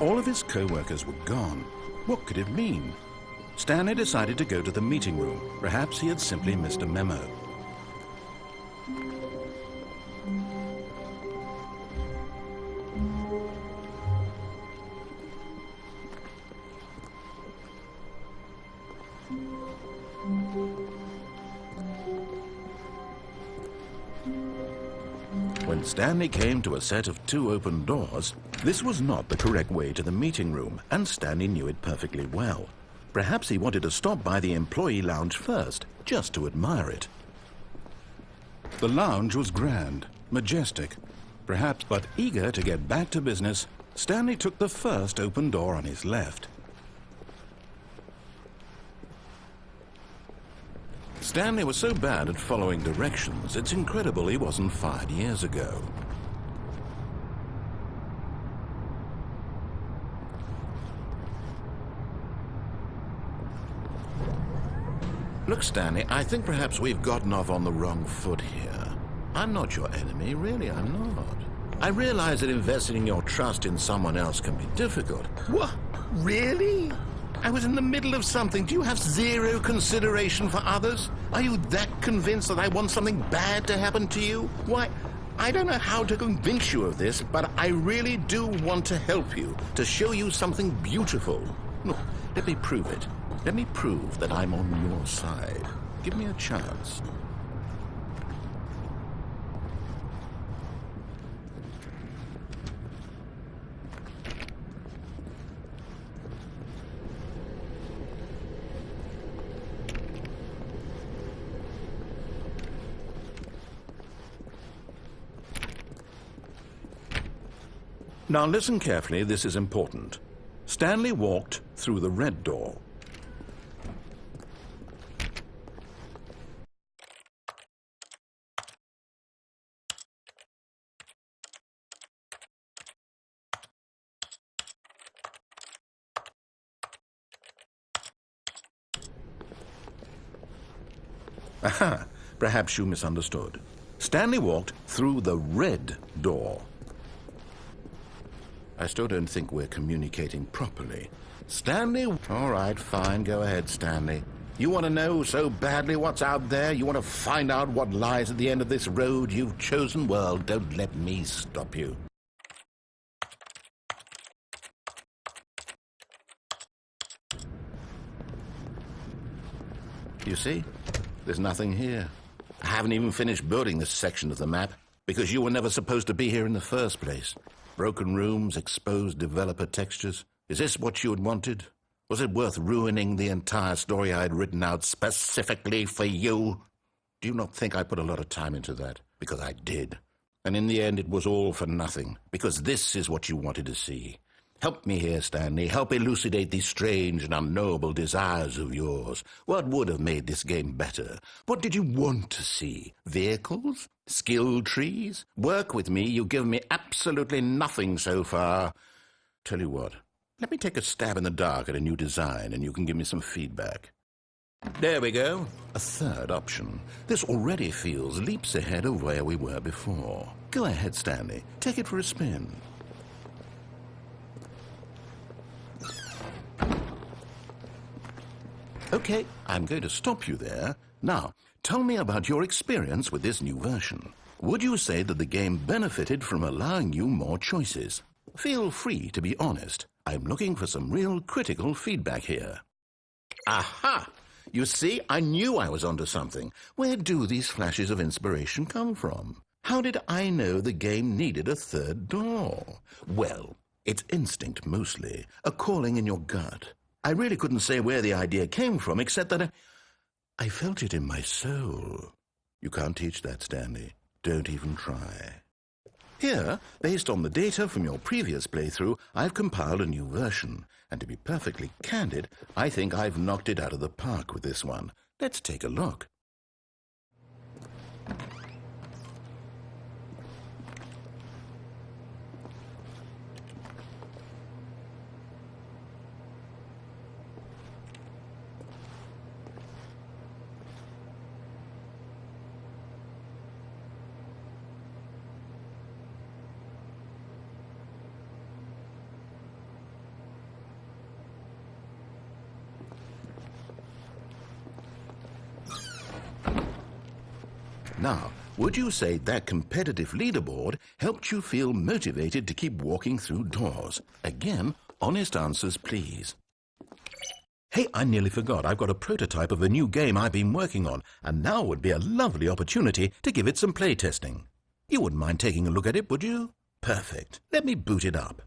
All of his co-workers were gone. What could it mean? Stanley decided to go to the meeting room. Perhaps he had simply missed a memo. When Stanley came to a set of 2 open doors, this was not the correct way to the meeting room, and Stanley knew it perfectly well. Perhaps he wanted to stop by the employee lounge first, just to admire it. The lounge was grand, majestic, perhaps, but eager to get back to business, Stanley took the first open door on his left. Stanley was so bad at following directions, it's incredible he wasn't fired years ago. Look, Stanley, I think perhaps we've gotten off on the wrong foot here. I'm not your enemy, really, I'm not. I realize that investing your trust in someone else can be difficult. What? Really? I was in the middle of something. Do you have zero consideration for others? Are you that convinced that I want something bad to happen to you? Why, I don't know how to convince you of this, but I really do want to help you, to show you something beautiful. Look, let me prove it. Let me prove that I'm on your side. Give me a chance. Now listen carefully, this is important. Stanley walked through the red door. Aha, perhaps you misunderstood. Stanley walked through the red door. I still don't think we're communicating properly. Stanley? All right, fine, go ahead, Stanley. You want to know so badly what's out there? You want to find out what lies at the end of this road you've chosen? Well, don't let me stop you. You see? There's nothing here. I haven't even finished building this section of the map because you were never supposed to be here in the first place. Broken rooms, exposed developer textures. Is this what you had wanted? Was it worth ruining the entire story I had written out specifically for you? Do you not think I put a lot of time into that? Because I did. And in the end, it was all for nothing. Because this is what you wanted to see. Help me here, Stanley. Help elucidate these strange and unknowable desires of yours. What would have made this game better? What did you want to see? Vehicles? Skill trees? Work with me. You've given me absolutely nothing so far. Tell you what, let me take a stab in the dark at a new design and you can give me some feedback. There we go. A third option. This already feels leaps ahead of where we were before. Go ahead, Stanley. Take it for a spin. Okay, I'm going to stop you there. Now, tell me about your experience with this new version. Would you say that the game benefited from allowing you more choices? Feel free to be honest. I'm looking for some real critical feedback here. Aha! You see, I knew I was onto something. Where do these flashes of inspiration come from? How did I know the game needed a third door? Well, it's instinct mostly, a calling in your gut. I really couldn't say where the idea came from, except that I felt it in my soul. You can't teach that, Stanley. Don't even try. Here, based on the data from your previous playthrough, I've compiled a new version. And to be perfectly candid, I think I've knocked it out of the park with this one. Let's take a look. Now, would you say that competitive leaderboard helped you feel motivated to keep walking through doors? Again, honest answers, please. Hey, I nearly forgot. I've got a prototype of a new game I've been working on, and now would be a lovely opportunity to give it some playtesting. You wouldn't mind taking a look at it, would you? Perfect. Let me boot it up.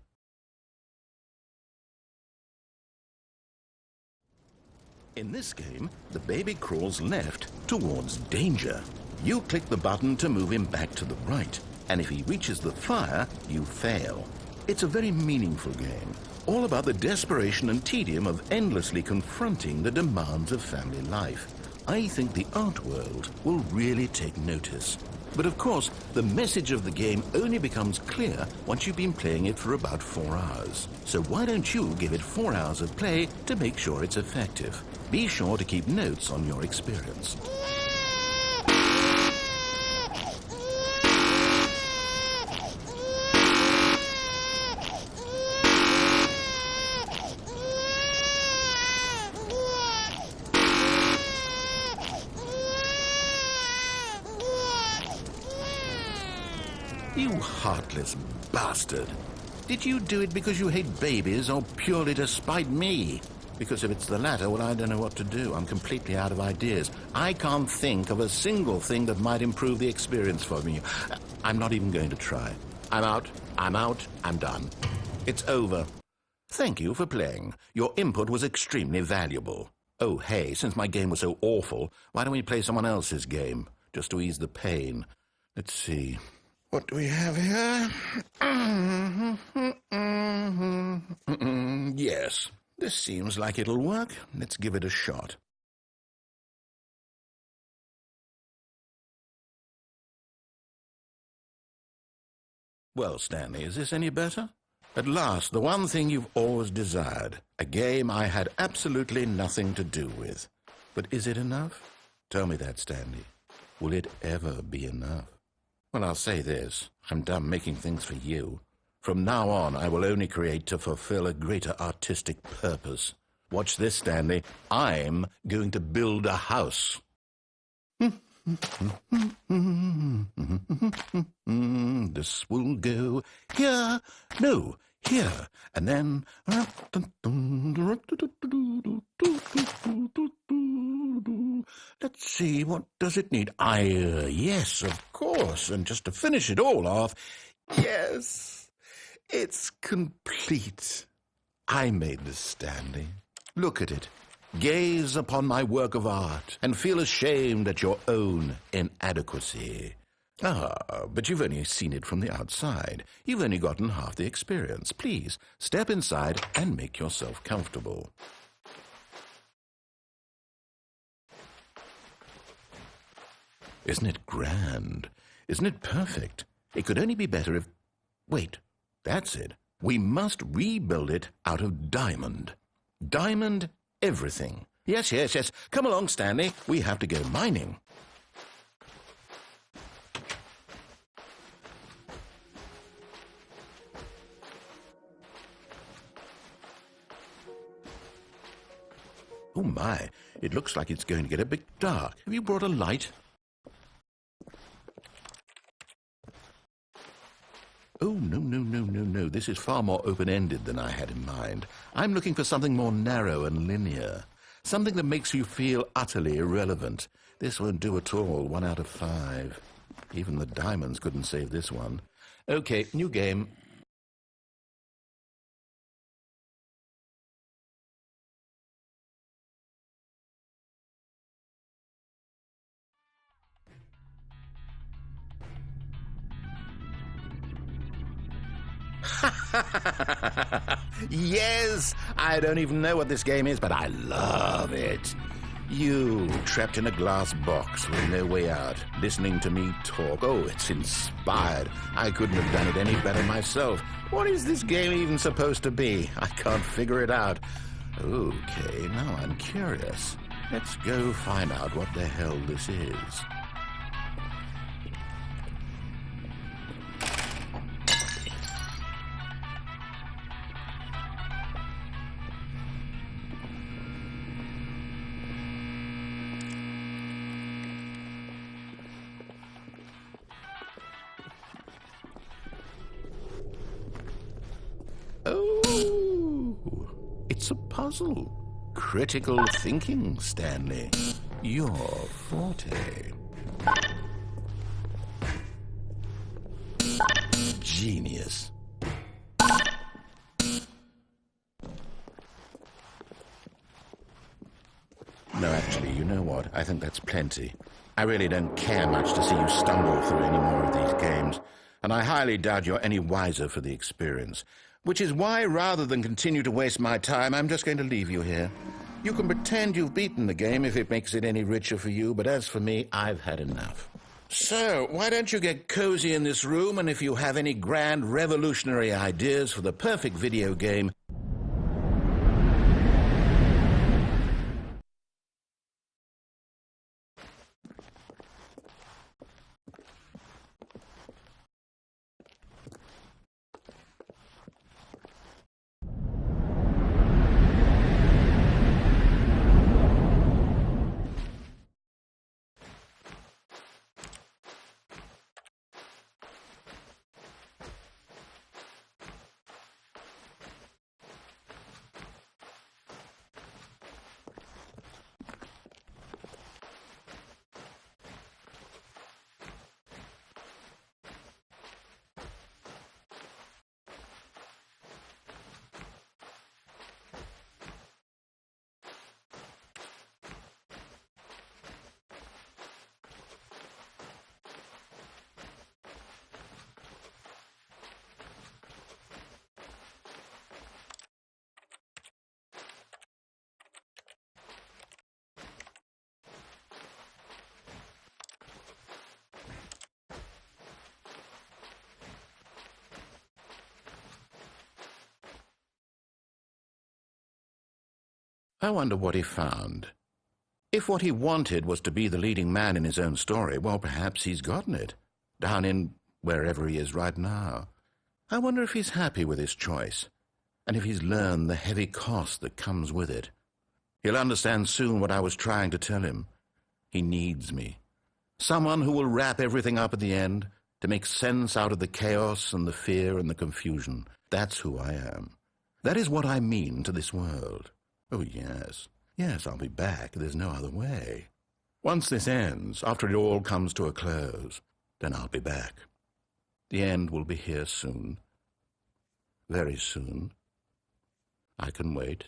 In this game, the baby crawls left towards danger. You click the button to move him back to the right, and if he reaches the fire, you fail. It's a very meaningful game, all about the desperation and tedium of endlessly confronting the demands of family life. I think the art world will really take notice. But of course, the message of the game only becomes clear once you've been playing it for about 4 hours. So why don't you give it 4 hours of play to make sure it's effective? Be sure to keep notes on your experience. You heartless bastard. Did you do it because you hate babies or purely to spite me? Because if it's the latter, well, I don't know what to do. I'm completely out of ideas. I can't think of a single thing that might improve the experience for me. I'm not even going to try. I'm out, I'm done. It's over. Thank you for playing. Your input was extremely valuable. Oh, hey, since my game was so awful, why don't we play someone else's game, just to ease the pain? Let's see. What do we have here? Yes, this seems like it'll work. Let's give it a shot. Well, Stanley, is this any better? At last, the one thing you've always desired. A game I had absolutely nothing to do with. But is it enough? Tell me that, Stanley. Will it ever be enough? Well, I'll say this. I'm done making things for you. From now on, I will only create to fulfill a greater artistic purpose. Watch this, Stanley. I'm going to build a house. This will go here. No, here. And then... Let's see, what does it need? Yes, of course. And just to finish it all off, yes, it's complete. I made this, Stanley. Look at it. Gaze upon my work of art and feel ashamed at your own inadequacy. But you've only seen it from the outside. You've only gotten half the experience. Please, step inside and make yourself comfortable. Isn't it grand? Isn't it perfect? It could only be better if... Wait, that's it. We must rebuild it out of diamond. Diamond everything. Yes. Come along, Stanley. We have to go mining. Oh my, it looks like it's going to get a bit dark. Have you brought a light? Oh, no. This is far more open-ended than I had in mind. I'm looking for something more narrow and linear. Something that makes you feel utterly irrelevant. This won't do at all. 1 out of 5. Even the diamonds couldn't save this one. Okay, new game. Yes! I don't even know what this game is, but I love it. You, trapped in a glass box with no way out, listening to me talk. Oh, it's inspired. I couldn't have done it any better myself. What is this game even supposed to be? I can't figure it out. Okay, now I'm curious. Let's go find out what the hell this is. Oh, it's a puzzle. Critical thinking, Stanley. Your forte. Genius. No, actually, you know what? I think that's plenty. I really don't care much to see you stumble through any more of these games, and I highly doubt you're any wiser for the experience. Which is why, rather than continue to waste my time, I'm just going to leave you here. You can pretend you've beaten the game if it makes it any richer for you, but as for me, I've had enough. So, why don't you get cozy in this room, and if you have any grand revolutionary ideas for the perfect video game, I wonder what he found. If what he wanted was to be the leading man in his own story, well, perhaps he's gotten it, down in wherever he is right now. I wonder if he's happy with his choice, and if he's learned the heavy cost that comes with it. He'll understand soon what I was trying to tell him. He needs me. Someone who will wrap everything up at the end, to make sense out of the chaos and the fear and the confusion. That's who I am. That is what I mean to this world. Oh, yes. Yes, I'll be back. There's no other way. Once this ends, after it all comes to a close, then I'll be back. The end will be here soon. Very soon. I can wait.